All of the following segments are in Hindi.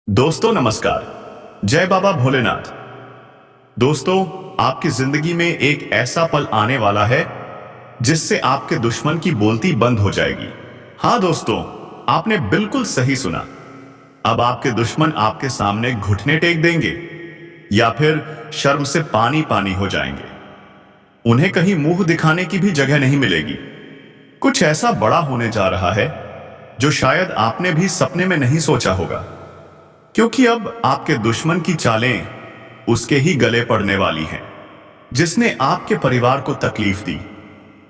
दोस्तों नमस्कार। जय बाबा भोलेनाथ। दोस्तों, आपकी जिंदगी में एक ऐसा पल आने वाला है जिससे आपके दुश्मन की बोलती बंद हो जाएगी। हाँ दोस्तों, आपने बिल्कुल सही सुना। अब आपके दुश्मन आपके सामने घुटने टेक देंगे या फिर शर्म से पानी पानी हो जाएंगे। उन्हें कहीं मुंह दिखाने की भी जगह नहीं मिलेगी। कुछ ऐसा बड़ा होने जा रहा है जो शायद आपने भी सपने में नहीं सोचा होगा, क्योंकि अब आपके दुश्मन की चालें उसके ही गले पड़ने वाली हैं। जिसने आपके परिवार को तकलीफ दी,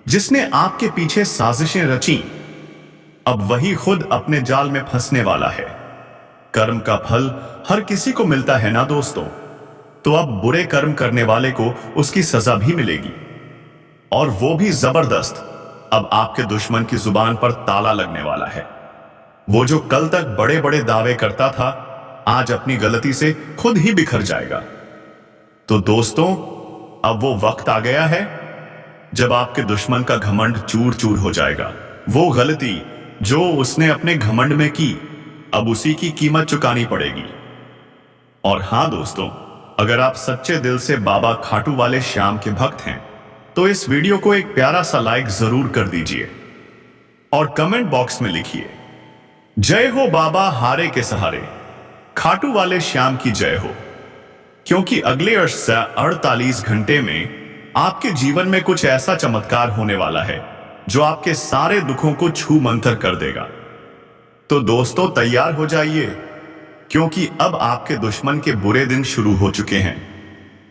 जिसने आपके पीछे साजिशें रची, अब वही खुद अपने जाल में फंसने वाला है। कर्म का फल हर किसी को मिलता है ना दोस्तों, तो अब बुरे कर्म करने वाले को उसकी सजा भी मिलेगी, और वो भी जबरदस्त। अब आपके दुश्मन की जुबान पर ताला लगने वाला है। वो जो कल तक बड़े बड़े दावे करता था, आज अपनी गलती से खुद ही बिखर जाएगा। तो दोस्तों, अब वो वक्त आ गया है जब आपके दुश्मन का घमंड चूर चूर हो जाएगा। वो गलती जो उसने अपने घमंड में की, अब उसी की कीमत चुकानी पड़ेगी। और हां दोस्तों, अगर आप सच्चे दिल से बाबा खाटू वाले श्याम के भक्त हैं तो इस वीडियो को एक प्यारा सा लाइक जरूर कर दीजिए और कमेंट बॉक्स में लिखिए, जय हो बाबा हारे के सहारे, खाटू वाले श्याम की जय हो। क्योंकि अगले 48 घंटे में आपके जीवन में कुछ ऐसा चमत्कार होने वाला है जो आपके सारे दुखों को छू मंतर कर देगा। तो दोस्तों तैयार हो जाइए, क्योंकि अब आपके दुश्मन के बुरे दिन शुरू हो चुके हैं।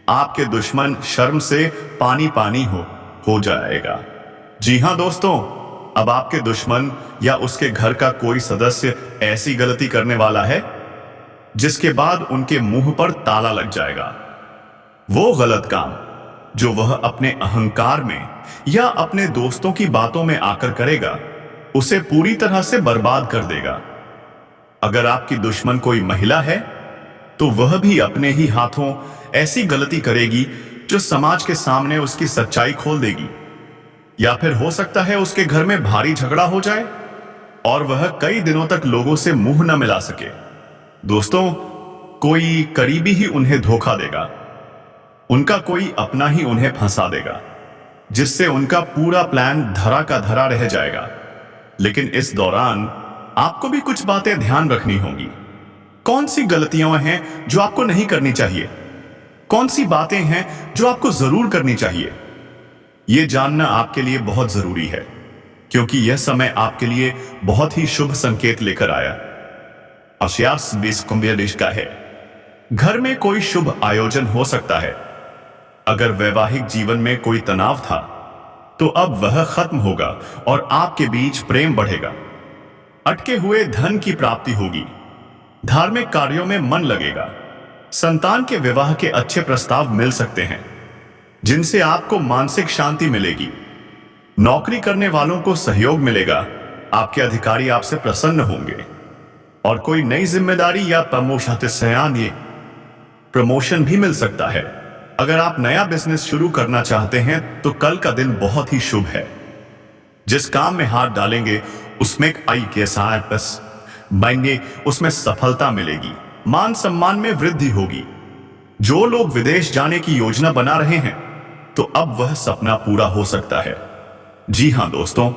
आपके दुश्मन शर्म से पानी पानी हो जाएगा। जी हां दोस्तों, अब आपके दुश्मन या उसके घर का कोई सदस्य ऐसी गलती करने वाला है जिसके बाद उनके मुंह पर ताला लग जाएगा। वो गलत काम जो वह अपने अहंकार में या अपने दोस्तों की बातों में आकर करेगा, उसे पूरी तरह से बर्बाद कर देगा। अगर आपकी दुश्मन कोई महिला है तो वह भी अपने ही हाथों ऐसी गलती करेगी जो समाज के सामने उसकी सच्चाई खोल देगी। या फिर हो सकता है उसके घर में भारी झगड़ा हो जाए और वह कई दिनों तक लोगों से मुंह न मिला सके। दोस्तों, कोई करीबी ही उन्हें धोखा देगा, उनका कोई अपना ही उन्हें फंसा देगा, जिससे उनका पूरा प्लान धरा का धरा रह जाएगा। लेकिन इस दौरान आपको भी कुछ बातें ध्यान रखनी होंगी। कौन सी गलतियां हैं जो आपको नहीं करनी चाहिए, कौन सी बातें हैं जो आपको जरूर करनी चाहिए, यह जानना आपके लिए बहुत जरूरी है, क्योंकि यह समय आपके लिए बहुत ही शुभ संकेत लेकर आया। का है। घर में कोई शुभ आयोजन हो सकता है। अगर वैवाहिक जीवन में कोई तनाव था तो अब वह खत्म होगा और आपके बीच प्रेम बढ़ेगा। अटके हुए धन की प्राप्ति होगी। धार्मिक कार्यों में मन लगेगा। संतान के विवाह के अच्छे प्रस्ताव मिल सकते हैं जिनसे आपको मानसिक शांति मिलेगी। नौकरी करने वालों को सहयोग मिलेगा। आपके अधिकारी आपसे प्रसन्न होंगे और कोई नई जिम्मेदारी या प्रमोशन भी मिल सकता है। अगर आप नया बिजनेस शुरू करना चाहते हैं तो कल का दिन बहुत ही शुभ है। जिस काम में हाथ डालेंगे उसमें बनेंगे, उसमें सफलता मिलेगी। मान सम्मान में वृद्धि होगी। जो लोग विदेश जाने की योजना बना रहे हैं तो अब वह सपना पूरा हो सकता है। जी हां दोस्तों,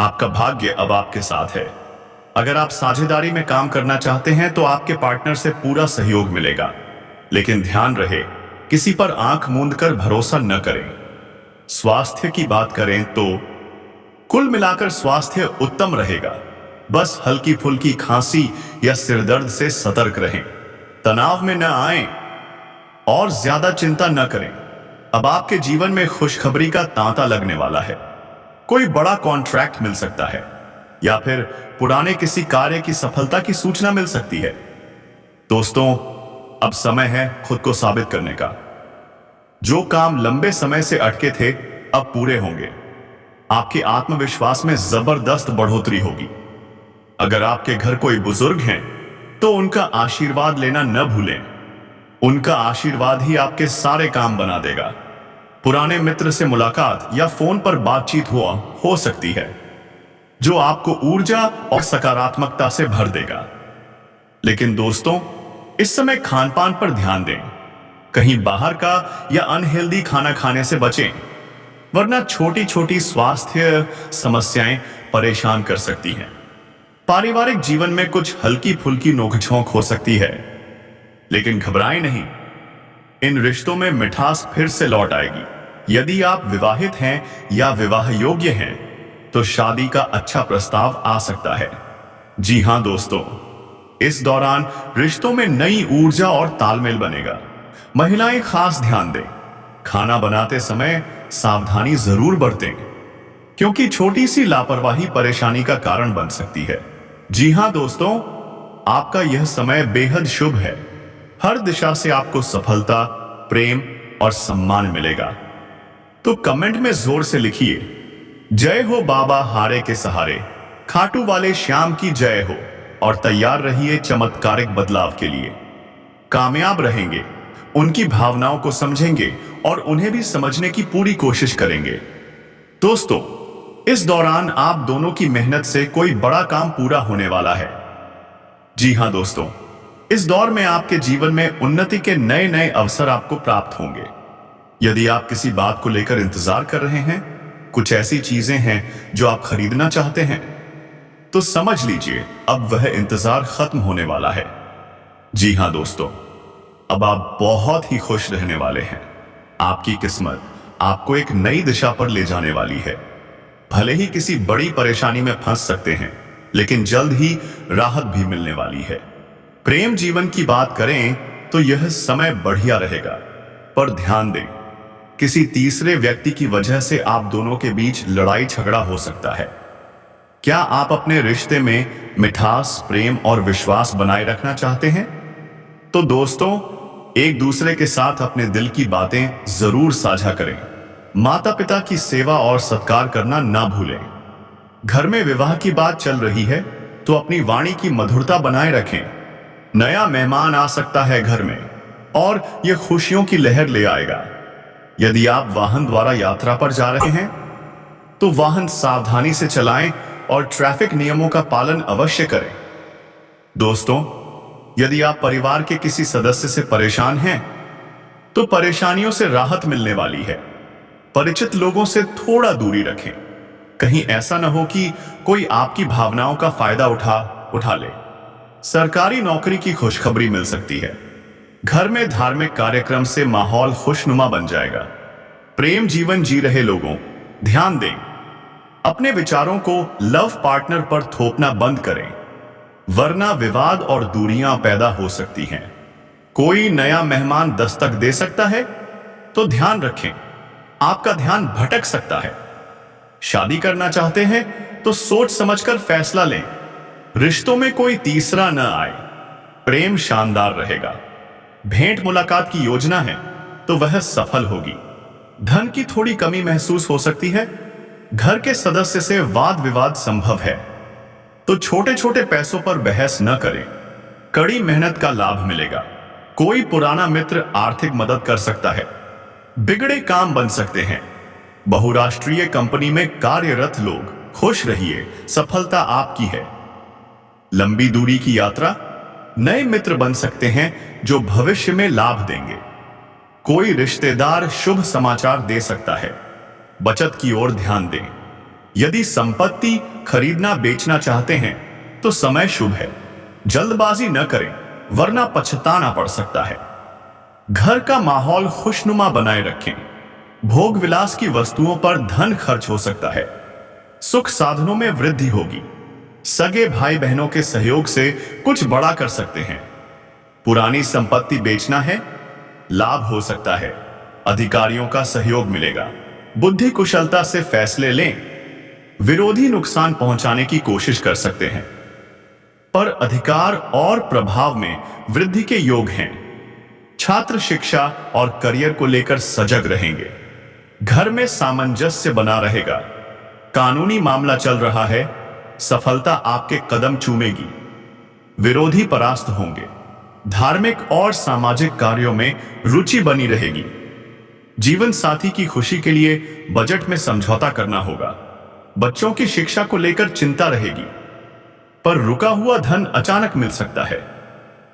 आपका भाग्य अब आपके साथ है। अगर आप साझेदारी में काम करना चाहते हैं तो आपके पार्टनर से पूरा सहयोग मिलेगा। लेकिन ध्यान रहे, किसी पर आंख मूंद कर भरोसा न करें। स्वास्थ्य की बात करें तो कुल मिलाकर स्वास्थ्य उत्तम रहेगा। बस हल्की फुल्की खांसी या सिरदर्द से सतर्क रहें। तनाव में न आएं और ज्यादा चिंता न करें। अब आपके जीवन में खुशखबरी का तांता लगने वाला है। कोई बड़ा कॉन्ट्रैक्ट मिल सकता है या फिर पुराने किसी कार्य की सफलता की सूचना मिल सकती है। दोस्तों, अब समय है खुद को साबित करने का। जो काम लंबे समय से अटके थे अब पूरे होंगे। आपके आत्मविश्वास में जबरदस्त बढ़ोतरी होगी। अगर आपके घर कोई बुजुर्ग हैं तो उनका आशीर्वाद लेना न भूलें। उनका आशीर्वाद ही आपके सारे काम बना देगा। पुराने मित्र से मुलाकात या फोन पर बातचीत हो सकती है जो आपको ऊर्जा और सकारात्मकता से भर देगा। लेकिन दोस्तों, इस समय खान पान पर ध्यान दें। कहीं बाहर का या अनहेल्दी खाना खाने से बचें, वरना छोटी छोटी स्वास्थ्य समस्याएं परेशान कर सकती हैं। पारिवारिक जीवन में कुछ हल्की फुल्की नोकझोंक हो सकती है, लेकिन घबराएं नहीं। इन रिश्तों में मिठास फिर से लौट आएगी। यदि आप विवाहित हैं या विवाह योग्य हैं, तो शादी का अच्छा प्रस्ताव आ सकता है। जी हां दोस्तों, इस दौरान रिश्तों में नई ऊर्जा और तालमेल बनेगा। महिलाएं खास ध्यान दें। खाना बनाते समय सावधानी जरूर बरतें, क्योंकि छोटी सी लापरवाही परेशानी का कारण बन सकती है। जी हां दोस्तों, आपका यह समय बेहद शुभ है। हर दिशा से आपको सफलता, प्रेम और सम्मान मिलेगा। तो कमेंट में जोर से लिखिए, जय हो बाबा हारे के सहारे, खाटू वाले श्याम की जय हो। और तैयार रहिए चमत्कारिक बदलाव के लिए। कामयाब रहेंगे, उनकी भावनाओं को समझेंगे और उन्हें भी समझने की पूरी कोशिश करेंगे। दोस्तों, इस दौरान आप दोनों की मेहनत से कोई बड़ा काम पूरा होने वाला है। जी हां दोस्तों, इस दौर में आपके जीवन में उन्नति के नए नए अवसर आपको प्राप्त होंगे। यदि आप किसी बात को लेकर इंतजार कर रहे हैं, कुछ ऐसी चीजें हैं जो आप खरीदना चाहते हैं, तो समझ लीजिए अब वह इंतजार खत्म होने वाला है। जी हां दोस्तों, अब आप बहुत ही खुश रहने वाले हैं। आपकी किस्मत आपको एक नई दिशा पर ले जाने वाली है। भले ही किसी बड़ी परेशानी में फंस सकते हैं, लेकिन जल्द ही राहत भी मिलने वाली है। प्रेम जीवन की बात करें तो यह समय बढ़िया रहेगा, पर ध्यान दें, किसी तीसरे व्यक्ति की वजह से आप दोनों के बीच लड़ाई झगड़ा हो सकता है। क्या आप अपने रिश्ते में मिठास, प्रेम और विश्वास बनाए रखना चाहते हैं? तो दोस्तों, एक दूसरे के साथ अपने दिल की बातें जरूर साझा करें। माता पिता की सेवा और सत्कार करना ना भूलें। घर में विवाह की बात चल रही है तो अपनी वाणी की मधुरता बनाए रखें। नया मेहमान आ सकता है घर में और यह खुशियों की लहर ले आएगा। यदि आप वाहन द्वारा यात्रा पर जा रहे हैं, तो वाहन सावधानी से चलाएं और ट्रैफिक नियमों का पालन अवश्य करें। दोस्तों, यदि आप परिवार के किसी सदस्य से परेशान हैं, तो परेशानियों से राहत मिलने वाली है। परिचित लोगों से थोड़ा दूरी रखें। कहीं ऐसा न हो कि कोई आपकी भावनाओं का फायदा उठा ले। सरकारी नौकरी की खुशखबरी मिल सकती है। घर में धार्मिक कार्यक्रम से माहौल खुशनुमा बन जाएगा। प्रेम जीवन जी रहे लोगों, ध्यान दें, अपने विचारों को लव पार्टनर पर थोपना बंद करें, वरना विवाद और दूरियां पैदा हो सकती हैं। कोई नया मेहमान दस्तक दे सकता है, तो ध्यान रखें, आपका ध्यान भटक सकता है। शादी करना चाहते हैं तो सोच समझकर फैसला लें। रिश्तों में कोई तीसरा न आए। प्रेम शानदार रहेगा। भेंट मुलाकात की योजना है तो वह सफल होगी। धन की थोड़ी कमी महसूस हो सकती है। घर के सदस्य से वाद विवाद संभव है, तो छोटे छोटे पैसों पर बहस न करें। कड़ी मेहनत का लाभ मिलेगा। कोई पुराना मित्र आर्थिक मदद कर सकता है। बिगड़े काम बन सकते हैं। बहुराष्ट्रीय कंपनी में कार्यरत लोग, खुश रहिए, सफलता आपकी है। लंबी दूरी की यात्रा, नए मित्र बन सकते हैं जो भविष्य में लाभ देंगे। कोई रिश्तेदार शुभ समाचार दे सकता है। बचत की ओर ध्यान दें। यदि संपत्ति खरीदना बेचना चाहते हैं तो समय शुभ है। जल्दबाजी न करें, वरना पछताना पड़ सकता है। घर का माहौल खुशनुमा बनाए रखें। भोग विलास की वस्तुओं पर धन खर्च हो सकता है। सुख साधनों में वृद्धि होगी। सगे भाई बहनों के सहयोग से कुछ बड़ा कर सकते हैं। पुरानी संपत्ति बेचना है, लाभ हो सकता है। अधिकारियों का सहयोग मिलेगा। बुद्धि कुशलता से फैसले लें। विरोधी नुकसान पहुंचाने की कोशिश कर सकते हैं, पर अधिकार और प्रभाव में वृद्धि के योग हैं। छात्र शिक्षा और करियर को लेकर सजग रहेंगे। घर में सामंजस्य बना रहेगा। कानूनी मामला चल रहा है, सफलता आपके कदम चूमेगी। विरोधी परास्त होंगे। धार्मिक और सामाजिक कार्यों में रुचि बनी रहेगी। जीवन साथी की खुशी के लिए बजट में समझौता करना होगा। बच्चों की शिक्षा को लेकर चिंता रहेगी, पर रुका हुआ धन अचानक मिल सकता है।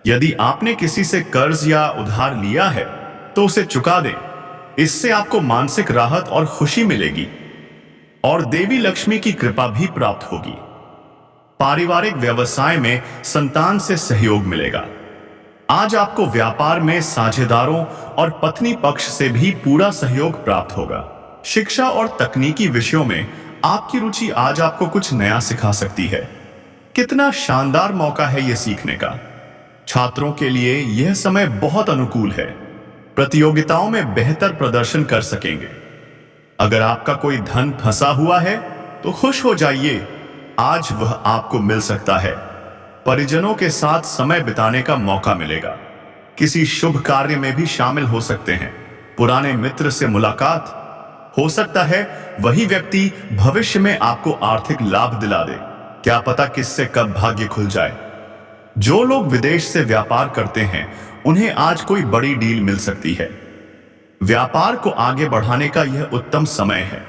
यदि आपने किसी से कर्ज या उधार लिया है तो उसे चुका दें। इससे आपको मानसिक राहत और खुशी मिलेगी और देवी लक्ष्मी की कृपा भी प्राप्त होगी। पारिवारिक व्यवसाय में संतान से सहयोग मिलेगा। आज आपको व्यापार में साझेदारों और पत्नी पक्ष से भी पूरा सहयोग प्राप्त होगा। शिक्षा और तकनीकी विषयों में आपकी रुचि आज आपको कुछ नया सिखा सकती है। कितना शानदार मौका है यह सीखने का। छात्रों के लिए यह समय बहुत अनुकूल है। प्रतियोगिताओं में बेहतर प्रदर्शन कर सकेंगे। अगर आपका कोई धन फंसा हुआ है तो खुश हो जाइए, आज वह आपको मिल सकता है। परिजनों के साथ समय बिताने का मौका मिलेगा। किसी शुभ कार्य में भी शामिल हो सकते हैं। पुराने मित्र से मुलाकात हो सकता है। वही व्यक्ति भविष्य में आपको आर्थिक लाभ दिला दे। क्या पता किससे कब भाग्य खुल जाए। जो लोग विदेश से व्यापार करते हैं उन्हें आज कोई बड़ी डील मिल सकती है। व्यापार को आगे बढ़ाने का यह उत्तम समय है।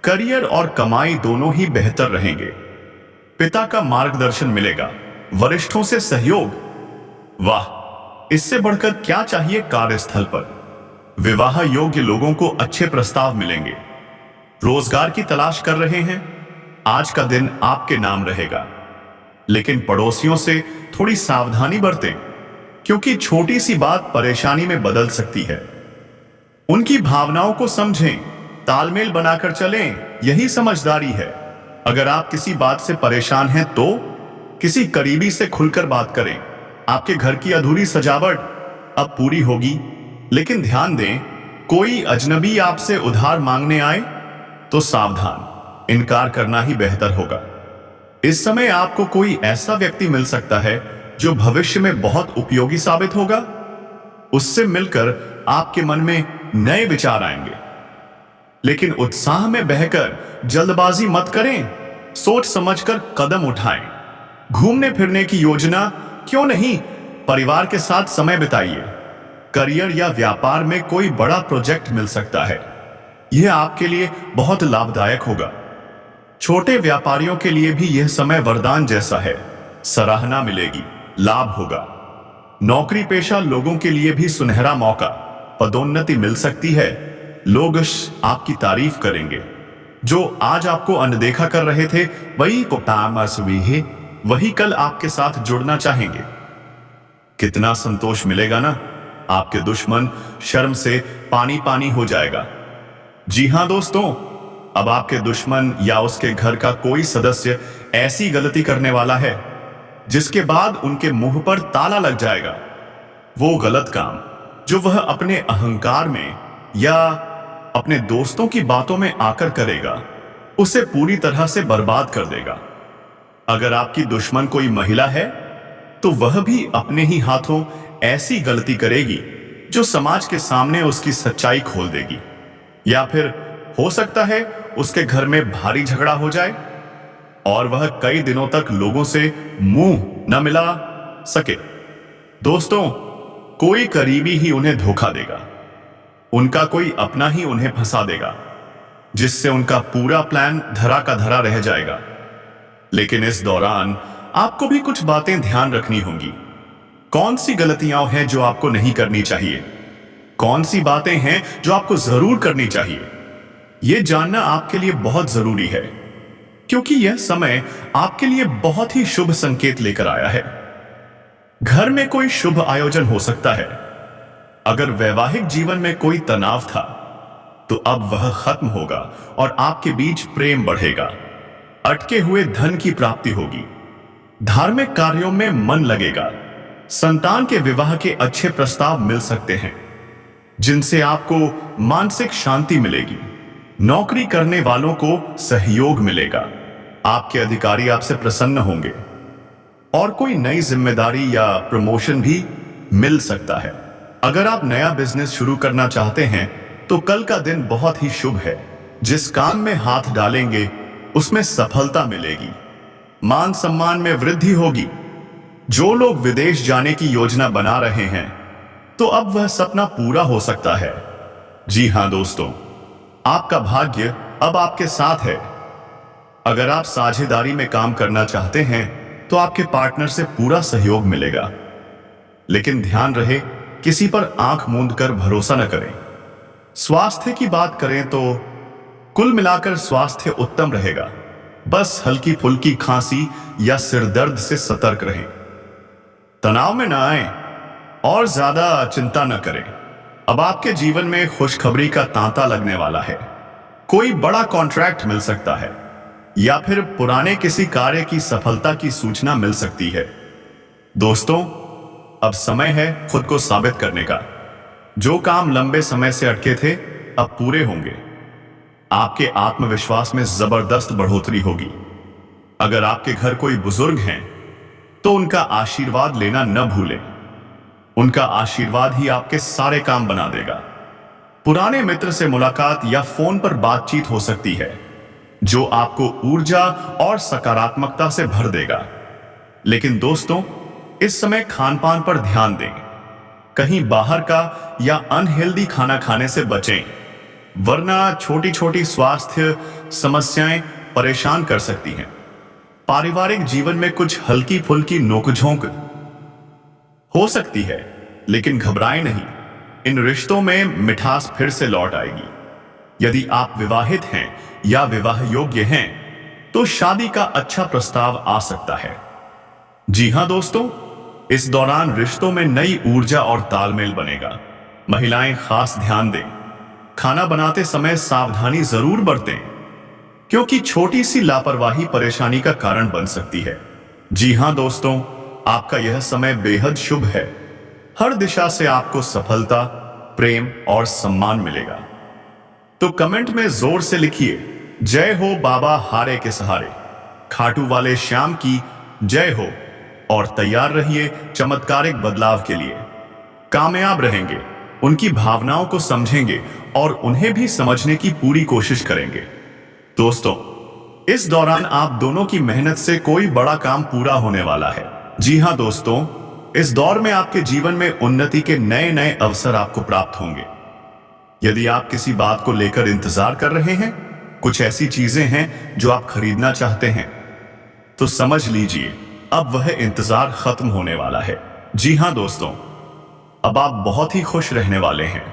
करियर और कमाई दोनों ही बेहतर रहेंगे। पिता का मार्गदर्शन मिलेगा। वरिष्ठों से सहयोग, वाह, इससे बढ़कर क्या चाहिए। कार्यस्थल पर विवाह योग्य लोगों को अच्छे प्रस्ताव मिलेंगे। रोजगार की तलाश कर रहे हैं, आज का दिन आपके नाम रहेगा। लेकिन पड़ोसियों से थोड़ी सावधानी बरतें, क्योंकि छोटी सी बात परेशानी में बदल सकती है। उनकी भावनाओं को समझें, तालमेल बनाकर चलें, यही समझदारी है। अगर आप किसी बात से परेशान हैं तो किसी करीबी से खुलकर बात करें। आपके घर की अधूरी सजावट अब पूरी होगी। लेकिन ध्यान दें, कोई अजनबी आपसे उधार मांगने आए तो सावधान, इनकार करना ही बेहतर होगा। इस समय आपको कोई ऐसा व्यक्ति मिल सकता है जो भविष्य में बहुत उपयोगी साबित होगा। उससे मिलकर आपके मन में नए विचार आएंगे। लेकिन उत्साह में बहकर जल्दबाजी मत करें। सोच समझकर कदम उठाएं। घूमने फिरने की योजना क्यों नहीं, परिवार के साथ समय बिताइए। करियर या व्यापार में कोई बड़ा प्रोजेक्ट मिल सकता है। यह आपके लिए बहुत लाभदायक होगा। छोटे व्यापारियों के लिए भी यह समय वरदान जैसा है। सराहना मिलेगी, लाभ होगा। नौकरी पेशा लोगों के लिए भी सुनहरा मौका, पदोन्नति मिल सकती है। लोग आपकी तारीफ करेंगे। जो आज आपको अनदेखा कर रहे थे वही कल आपके साथ जुड़ना चाहेंगे। कितना संतोष मिलेगा ना। आपके दुश्मन शर्म से पानी पानी हो जाएगा। जी हां दोस्तों, अब आपके दुश्मन या उसके घर का कोई सदस्य ऐसी गलती करने वाला है जिसके बाद उनके मुंह पर ताला लग जाएगा। वो गलत काम जो वह अपने अहंकार में या अपने दोस्तों की बातों में आकर करेगा, उसे पूरी तरह से बर्बाद कर देगा। अगर आपकी दुश्मन कोई महिला है तो वह भी अपने ही हाथों ऐसी गलती करेगी जो समाज के सामने उसकी सच्चाई खोल देगी। या फिर हो सकता है उसके घर में भारी झगड़ा हो जाए और वह कई दिनों तक लोगों से मुंह न मिला सके। दोस्तों, कोई करीबी ही उन्हें धोखा देगा। उनका कोई अपना ही उन्हें फंसा देगा, जिससे उनका पूरा प्लान धरा का धरा रह जाएगा। लेकिन इस दौरान आपको भी कुछ बातें ध्यान रखनी होंगी। कौन सी गलतियां हैं जो आपको नहीं करनी चाहिए, कौन सी बातें हैं जो आपको जरूर करनी चाहिए। यह जानना आपके लिए बहुत जरूरी है, क्योंकि यह समय आपके लिए बहुत ही शुभ संकेत लेकर आया है। घर में कोई शुभ आयोजन हो सकता है। अगर वैवाहिक जीवन में कोई तनाव था तो अब वह खत्म होगा और आपके बीच प्रेम बढ़ेगा। अटके हुए धन की प्राप्ति होगी। धार्मिक कार्यों में मन लगेगा। संतान के विवाह के अच्छे प्रस्ताव मिल सकते हैं, जिनसे आपको मानसिक शांति मिलेगी। नौकरी करने वालों को सहयोग मिलेगा। आपके अधिकारी आपसे प्रसन्न होंगे और कोई नई जिम्मेदारी या प्रमोशन भी मिल सकता है। अगर आप नया बिजनेस शुरू करना चाहते हैं तो कल का दिन बहुत ही शुभ है। जिस काम में हाथ डालेंगे उसमें सफलता मिलेगी। मान सम्मान में वृद्धि होगी। जो लोग विदेश जाने की योजना बना रहे हैं तो अब वह सपना पूरा हो सकता है। जी हां दोस्तों, आपका भाग्य अब आपके साथ है। अगर आप साझेदारी में काम करना चाहते हैं तो आपके पार्टनर से पूरा सहयोग मिलेगा। लेकिन ध्यान रहे, किसी पर आंख मूंद कर भरोसा न करें। स्वास्थ्य की बात करें तो कुल मिलाकर स्वास्थ्य उत्तम रहेगा। बस हल्की फुल्की खांसी या सिरदर्द से सतर्क रहें। तनाव में न आए और ज्यादा चिंता न करें। अब आपके जीवन में खुशखबरी का तांता लगने वाला है। कोई बड़ा कॉन्ट्रैक्ट मिल सकता है या फिर पुराने किसी कार्य की सफलता की सूचना मिल सकती है। दोस्तों, अब समय है खुद को साबित करने का। जो काम लंबे समय से अटके थे अब पूरे होंगे। आपके आत्मविश्वास में जबरदस्त बढ़ोतरी होगी। अगर आपके घर कोई बुजुर्ग हैं तो उनका आशीर्वाद लेना न भूलें। उनका आशीर्वाद ही आपके सारे काम बना देगा। पुराने मित्र से मुलाकात या फोन पर बातचीत हो सकती है जो आपको ऊर्जा और सकारात्मकता से भर देगा। लेकिन दोस्तों, इस समय खान पान पर ध्यान दें। कहीं बाहर का या अनहेल्दी खाना खाने से बचें, वरना छोटी छोटी स्वास्थ्य समस्याएं परेशान कर सकती हैं। पारिवारिक जीवन में कुछ हल्की फुल्की नोकझोंक हो सकती है, लेकिन घबराएं नहीं। इन रिश्तों में मिठास फिर से लौट आएगी। यदि आप विवाहित हैं या विवाह योग्य हैं तो शादी का अच्छा प्रस्ताव आ सकता है। जी हां दोस्तों, इस दौरान रिश्तों में नई ऊर्जा और तालमेल बनेगा। महिलाएं खास ध्यान दें। खाना बनाते समय सावधानी जरूर बरतें, क्योंकि छोटी सी लापरवाही परेशानी का कारण बन सकती है। जी हां दोस्तों, आपका यह समय बेहद शुभ है। हर दिशा से आपको सफलता, प्रेम और सम्मान मिलेगा। तो कमेंट में जोर से लिखिए, जय हो बाबा हारे के सहारे, खाटू वाले श्याम की जय हो। और तैयार रहिए चमत्कारिक बदलाव के लिए। कामयाब रहेंगे, उनकी भावनाओं को समझेंगे और उन्हें भी समझने की पूरी कोशिश करेंगे। दोस्तों, इस दौरान आप दोनों की मेहनत से कोई बड़ा काम पूरा होने वाला है। जी हां दोस्तों, इस दौर में आपके जीवन में उन्नति के नए नए अवसर आपको प्राप्त होंगे। यदि आप किसी बात को लेकर इंतजार कर रहे हैं, कुछ ऐसी चीजें हैं जो आप खरीदना चाहते हैं, तो समझ लीजिए अब वह इंतजार खत्म होने वाला है। जी हां दोस्तों, अब आप बहुत ही खुश रहने वाले हैं।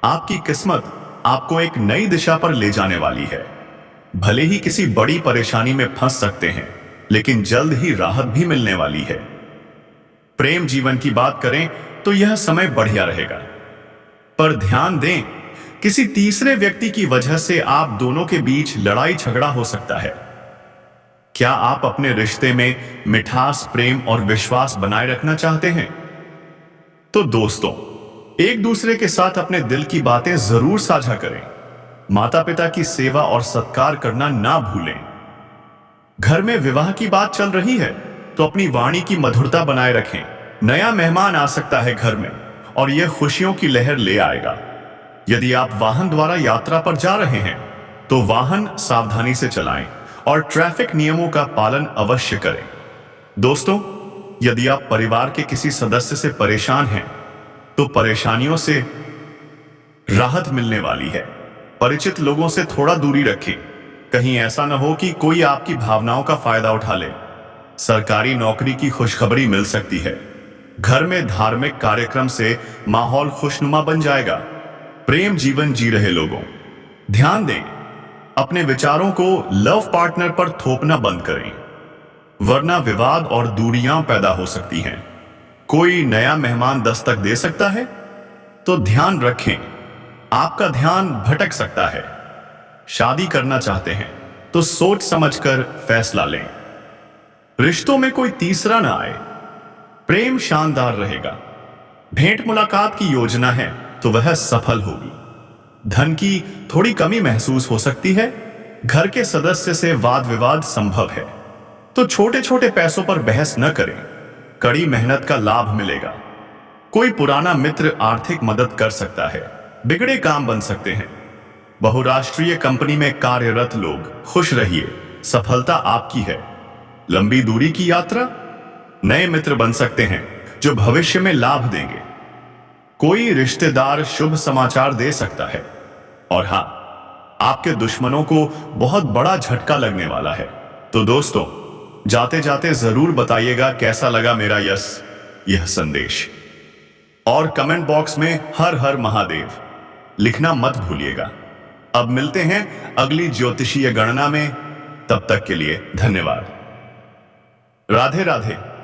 आपकी किस्मत आपको एक नई दिशा पर ले जाने वाली है। भले ही किसी बड़ी परेशानी में फंस सकते हैं, लेकिन जल्द ही राहत भी मिलने वाली है। प्रेम जीवन की बात करें तो यह समय बढ़िया रहेगा, पर ध्यान दें, किसी तीसरे व्यक्ति की वजह से आप दोनों के बीच लड़ाई झगड़ा हो सकता है। क्या आप अपने रिश्ते में मिठास, प्रेम और विश्वास बनाए रखना चाहते हैं? तो दोस्तों, एक दूसरे के साथ अपने दिल की बातें जरूर साझा करें। माता पिता की सेवा और सत्कार करना ना भूलें। घर में विवाह की बात चल रही है तो अपनी वाणी की मधुरता बनाए रखें। नया मेहमान आ सकता है घर में और यह खुशियों की लहर ले आएगा। यदि आप वाहन द्वारा यात्रा पर जा रहे हैं तो वाहन सावधानी से चलाएं और ट्रैफिक नियमों का पालन अवश्य करें। दोस्तों, यदि आप परिवार के किसी सदस्य से परेशान हैं तो परेशानियों से राहत मिलने वाली है। परिचित लोगों से थोड़ा दूरी रखें। कहीं ऐसा न हो कि कोई आपकी भावनाओं का फायदा उठा ले। सरकारी नौकरी की खुशखबरी मिल सकती है। घर में धार्मिक कार्यक्रम से माहौल खुशनुमा बन जाएगा। प्रेम जीवन जी रहे लोगों, ध्यान दें, अपने विचारों को लव पार्टनर पर थोपना बंद करें, वरना विवाद और दूरियां पैदा हो सकती हैं। कोई नया मेहमान दस्तक दे सकता है, तो ध्यान रखें, आपका ध्यान भटक सकता है। शादी करना चाहते हैं तो सोच समझकर फैसला लें। रिश्तों में कोई तीसरा ना आए। प्रेम शानदार रहेगा। भेंट मुलाकात की योजना है तो वह सफल होगी। धन की थोड़ी कमी महसूस हो सकती है। घर के सदस्य से वाद विवाद संभव है, तो छोटे छोटे पैसों पर बहस न करें। कड़ी मेहनत का लाभ मिलेगा। कोई पुराना मित्र आर्थिक मदद कर सकता है। बिगड़े काम बन सकते हैं। बहुराष्ट्रीय कंपनी में कार्यरत लोग, खुश रहिए, सफलता आपकी है। लंबी दूरी की यात्रा, नए मित्र बन सकते हैं जो भविष्य में लाभ देंगे। कोई रिश्तेदार शुभ समाचार दे सकता है। और हां, आपके दुश्मनों को बहुत बड़ा झटका लगने वाला है। तो दोस्तों, जाते जाते जरूर बताइएगा कैसा लगा मेरा यह संदेश। और कमेंट बॉक्स में हर हर महादेव लिखना मत भूलिएगा। अब मिलते हैं अगली ज्योतिषीय गणना में, तब तक के लिए धन्यवाद। राधे राधे।